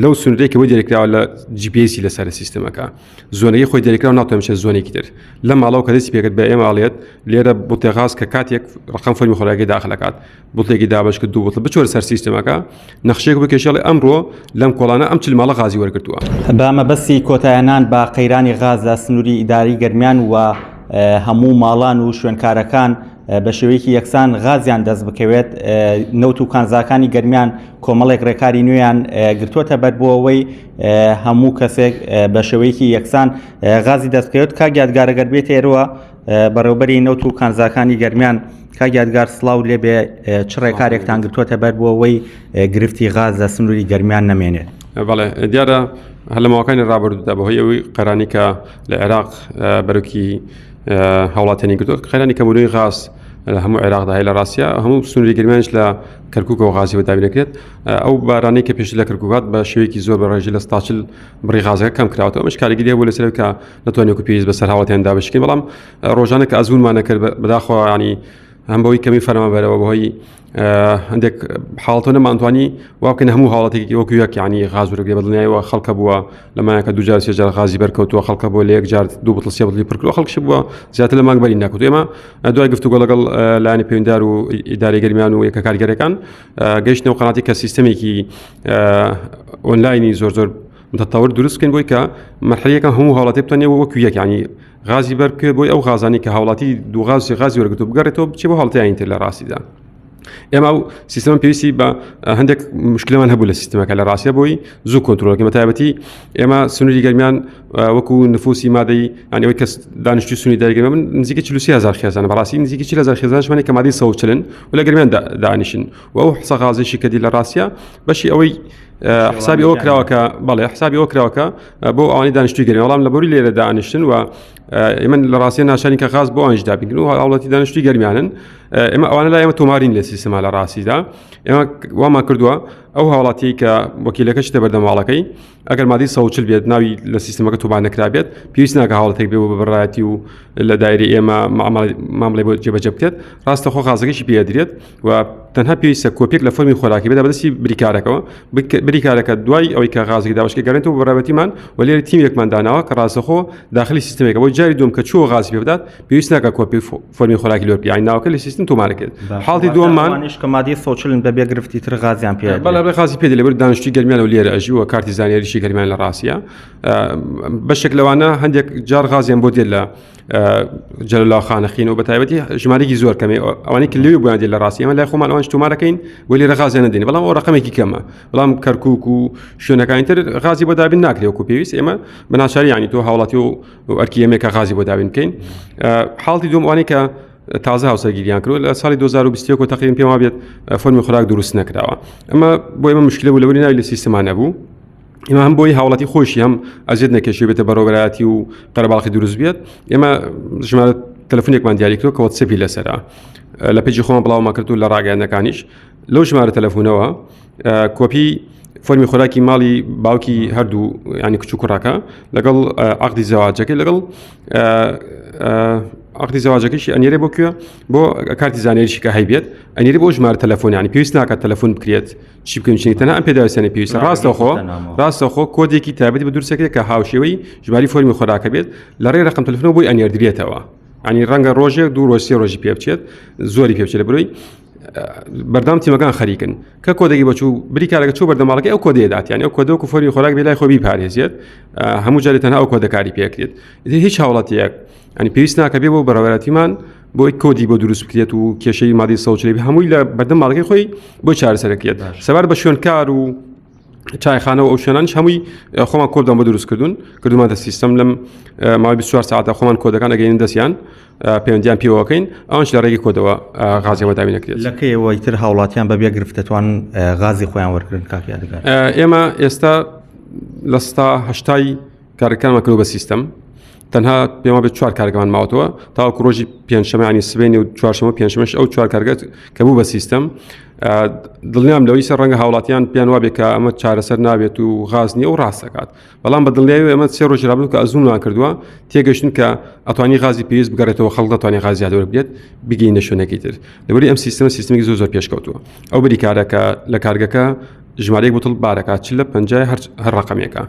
لەو سنوورەیەکی بۆی دەرێکراوە لە GPS لەسەر سیستەمەکە زۆنەی خۆی دەرێکراوە ناتوانێت زۆنێکی تر لە ماڵەوە کە دەستی پێکرد بە ئێماڵێت لێرە بوتێغاز کە کاتێک ڕقم فەرمی خۆراکی داخلەکات بوتێکی دابش کرد دوو بوتڵ بچۆرە سەر سیستەمەکە نەخشەیەک بکێشێڵێ ئەمڕۆ لەم کۆڵانە ئەم چل ماڵە غازی وەرگرتووە. بەمەبەستی کۆتاییانان بە قەیرانی غاز لە سنووری ئیداری گەرمیان و هەموو ماڵان و شوێنکارەکان بە شێوەیەکی یەکسان غازیان دەست بکەوێت نەوت و کانزاکانی گەرمیان کۆمەڵێک ڕێکاری نوێیان گرتووەتە بەر بۆ ئەوەی هەموو کەسێک بە شێوەیەکی یەکسان غازی دەستکەوێت کاگیادگارەگەر بێت ئێرەوە بەڕێوەبەری نەوت و کانزاکانی گەرمیان کاگیادگار سڵاو لێبێ چ ڕێکارێکتان گرتووەتە بەر بۆ ئەوەی گرفتی غاز لە سنووری گەرمیان نەمێنێت. بەڵێ دیارە هەر لە ماوەکانی ڕابردوودا بەهۆی ئەوەی قەرانی کە لە عێراق بەرەوکی هەوڵاتیانی کردووە قەرانی کەمبوونەوەی غاز هەموو عێراقدا هەیە لە ڕاستیە هەموو سنووری گەرمیانش لە کەرکووکەوە غازی بەدابینەکرێت ئەو بارانەی کە پێش لە کەرکووکات بە شێوەیەکی زۆر بەڕێژی لە ستاچل بڕی غازەکە کەم کراوەتەوە ئەمەش کارێکی لێ بوو لەسەر کە نەتوانێت و پێویست بەسەر هاوڵاتیاندا بشکین بەڵام ڕۆژانە کە ئەزمونمانە کرد بەداخەوە ینی هەم بەوەی کەمی فەرمانبەرەوە بەهۆی هەندێک حاڵەتە نەمانتوانی واکەن هەموو حاڵەتێکی وەکویەک ینی غاز وەرگێ بەدڵنیایەوە خەڵکە بووە لەمایەکە دوو جار سێ جار غازی بەرکەوتووە خەڵکە بۆ لە یەک جار دوو بوتڵ سێ بوتڵی پڕ کردووە خەڵکیش بووە زیاتر لە مانگ بەری ناکەوت. ئێمە دوای گفتوگۆ لەگەڵ لایەنی پەیوەنددار و ئیدارەی گەرمیان و یەکە کارگەرەکان گەیشتنەوە قەناعەتی کە سیستەمێکی ئۆنلاینی زۆر متەتەور دروست بکەین بۆی کە مەرحەلەیەکان هەموو هاوڵاتی بتوانێت وەکو یەک ینی غازی بەرکرد بۆی ئەو غازانی کە هاوڵاتی دوو غازی وەرگرتووە بگەڕێتەوە بچێ بۆ هاوڵاتیانی تر لە ڕاستیدا. ئێمە ئەو سیستەمە پێویستی بە هەندێک مشکلمان هەبوو لە سیستەمەکە لە ڕاستیە بۆی زوو کۆنتترۆلەکە بەتایبەتی ئێمە سنووری گەرمیان وەکو نفوسی مادەی ئەوەی کەس دانیشتوی سنووری دایگەرمە من نزیکە 40,000 خێزانە بەڕاستی نزیکە 40,000 خێزانشمانی کە مادەی 140 و لە گەرمیان دانیشن و ئەو حسە غازێکی کە دی لە ڕاستیە بەشی ئەوەی حسابی ئەوە کراوەکە بەڵێ حسابی ئەوە کراوەکە بۆ ئەوانی دانیشتوی گەرمی وەڵام لە بۆری لێرە دانیشتن و ئێمە لە ڕاستیە ناشانی کە غاز بۆ ئەوانش دابین و هاوڵاتی دانیشتوی گەرمیانن ئێمە ئەوانە لا ئێمە تۆمارین لە سیستەما لە ڕاستیدا ئێمە وامان کردووە ئەو هاوڵاتی کە وەکیلەکە شتە بەردەماڵەکەی ئەگەر مادەی 140 بێت ناوی لە سیستەمەکە تۆمار نەکرابێت پێویست ناکە هاوڵاتێک بێ بە بەڕایەتی و لە دایری ئێمە مامەڵەی بۆ جێبەجێ بکرێت ڕاستەخۆ غازەکەیشی پێدرێت و تەنها پێویستە کۆپێک لە فەرمی خۆراکی بێت بەدەستی بریکارەکەەوە بریکارەکە دوای ئەوەی کە غازێکی داوەشکە گەڕێتەوە بەڕێوەتیمان و لێرە تیمێکمان داناوە کە ڕاستەخۆ داخلی سیستەمێکە بۆ جاری دوم کە چۆ غازی پێ بدات پێویست ناکە کۆپی فەرمی خۆراکی لۆر یانی ناوەکە لە سیستم تۆمارەکەێت حاڵی دووەممان کە مادەی 140 بەبێ گرفتی تر غازیان پێ بەڵێ غازی پێ لەبەر دانیشتوی گەرمیان و لێرە ئەژیوە کارتی زانیاریشی گەرمیان لە ڕاستیە بەشێک لەوانە هەندێک جار غازیان بۆ دێت لە جەلەلا خانەخین و بەتایبەتی ژمارەی زۆر کەمێ ئەوانەی کە لێوێ بۆیان دێت لە ڕاستی ئەمە لای خۆمان ئەوانش تۆمارەکەین و لێرە غازیان نەدێنین بەڵام ئەو ڕقمێکی کەمە بەڵام کەرکووک و شوێنەکانی تر غازی بۆ دابین ناکرێت وەکو پێویست ئێمە بەناچاری ینی تۆ هاوڵاتی و ئەرکی ئێمێکە غازی بۆ دابین بکەین. حاڵی دوم ئەوانەی کە تازە هاوسەرگیریان کرد لە ساڵی 2021 تقریبا پێم وابێت فەرمی خۆراک دروست نەکراوە ئەمە بۆ ئێمە مشکلە بوو لەوەری ناوی لە سیستەمان نەبوو ئێمە هەم بۆی هاوڵاتی خۆشی هەم ئەزیێت نەکێشێ بێتە بەڕێوەبەرایەتی و قەرەباڵقی دروست بێت ئێمە ژمارە تەلەفۆنێکمان دیاری کردو کە واتسەپی لەسەرە لە پێیجی خۆمان بڵاومان کرد و لە ڕاگەیاندەکانیش لەو ژمارە تەلەفۆنەوە کۆپی فەرمی خۆراکی ماڵی باوکی هەردوو ینی کچ و کوڕاکە لەگەڵ عەقدی زەواجەکەی لەگەڵ عەقدی زەواجەکەیشی ئەنێرێ بۆ کوێ بۆ کارتی زانیاریشی کە هەیبێت ئەنێرێ بۆ ژمارە تەلەفۆن ینی پێویست ناکات تەلەفۆن بکرێت چی بکەین چنی تەنها ئەم پێداویستانە پێویستە ڕاستەخۆ کۆدێکی تایبەتی بە دوورسەکرێت کە هاوشێوەی ژماری فەرمی خۆراکە بێت لە ڕێی ڕقم تەلەفۆنەوە بۆی ئەنێردرێتەوە ینی ڕەنگە ڕۆژێک دوو ڕۆژ سێ ڕۆژی پێ بچێت زۆری پێ بچێت لە بەرەوەی بەردام تیمەکان خەریکن کە کۆدێکی بەچوو بریکارەکە چوو بەردەماڵەکەی ئەو کۆدەیەدات یانی ئەو کۆدە و فەرمی خۆراک بێ لای خۆ بیپارێزێت هەموو جارێت تەنها ئەو کۆدەکاری پێکرێت هیچ هاوڵاتیەک ئەنی پێویست ناکە بێ بۆ بەڕێوەبەرەتیمان بۆی کۆدی بۆ دروست بکرێت و کێشەی مادەی 140 هەمووی لە بەردەماڵەکەی خۆی بۆ چارەسەرەکرێت سەبار بە شوێنکار و چایخانە و ئەو شوێنانش هەمووی خۆمان کۆدان بۆ دروست کردومانە سیستەم لەم ماوەی 24 ساعتە خۆمان کۆدەکان ئەگەین دەستیان پەیوەندیان پێوەکەین ئەوانش لە ڕێگەی کۆدەوە غازیەوە دابینەکرێت لەکەیەوە ئیتر هاوڵاتیان بەبێ گرفتەتوان غازی خۆیان وەرگرن کاکیادگار ئێمە ئێستا لە 180 کارەکانمان کردو بە سیستەم تەنها پێما بێت 4 کارگەمان ماوەتەوە تاوەکو ڕۆژی پێنجشەمە ینی سبەینی و چوارشەمە پێنجشەمەش ئەو 4 کارگەت کە بوو بە سیستەم دڵنیام لەوەی سەر ڕەنگە هاوڵاتیان پێیان وابێت کە ئەمە چارەسەر نابێت و غاز نییە و ڕاستەکات بەڵام بە دڵنیایی ئەمە 3 ڕۆژی ڕابردوو کە ئەزوومان کردووە تێگەشتن کە ئەتوانی غازی پێویست بگەڕێتەوە خەڵک دەتوانێت غازی زیادە وەربگرێت بگەینە شوێنێکی تر لەبەری ئەم سیستەمی زۆر پێشکەوتووە ئەو بریکارەکە لە کارگەکە ژمارەیەک بوتڵ بارەکە چ لە 50 هەر ڕقمێکە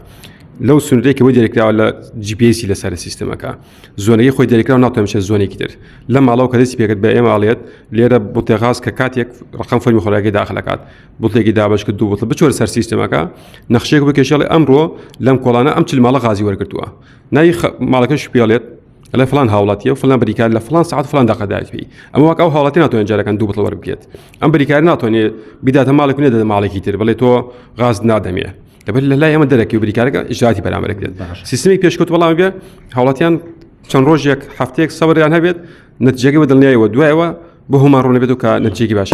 لەو سنوورێکی بۆ دەریکراوە لە GPS لەسەر سیستمەکە زۆنەی خۆی دەریکراوە ناتوانێت زۆنێکی تر لە ماڵەوە کە دەستی پێکرد بە ئێماڵێت لێرە بوتڵی غاز کە کاتێک ڕقم فەرمی خۆراکی داخلەکات بوتڵێکی دابش کرد 2 بوتڵ بچۆرە سەر سیستمەکە نەخشەیەک بکێشێڵێ ئەمڕۆ لەم کۆڵانە ئەم چل ماڵە غازی وەرگرتووە ناوی ماڵەکەش پێڵێت لە فلان هاوڵاتیە و فلان بریکار لە فلان ساعت فلان داقەدایت پێی ئەمە وەک ئەو هاوڵاتی ناتوانێت جارەکان 2 بوتڵ وەربگێت ئەم بریکار ناتوانێت بیداتە ماڵێک نێدە ماڵێکی تر بڵێ تۆ غاز نادەمێ لەبەر لە لای ئەمە دەرەکی و بریکارەکە ئیجراتی بەرامبەر دێت سیستمی پێشکەوت وەڵامی بێ هاوڵاتیان چەند ڕۆژێک هەفتەیەک سەبریان هەبێت نەتیجەکەی بە دڵنیایەوە دوایەوە بۆ هەمان ڕوو نەبێت و کە نەتیجەیەکی باش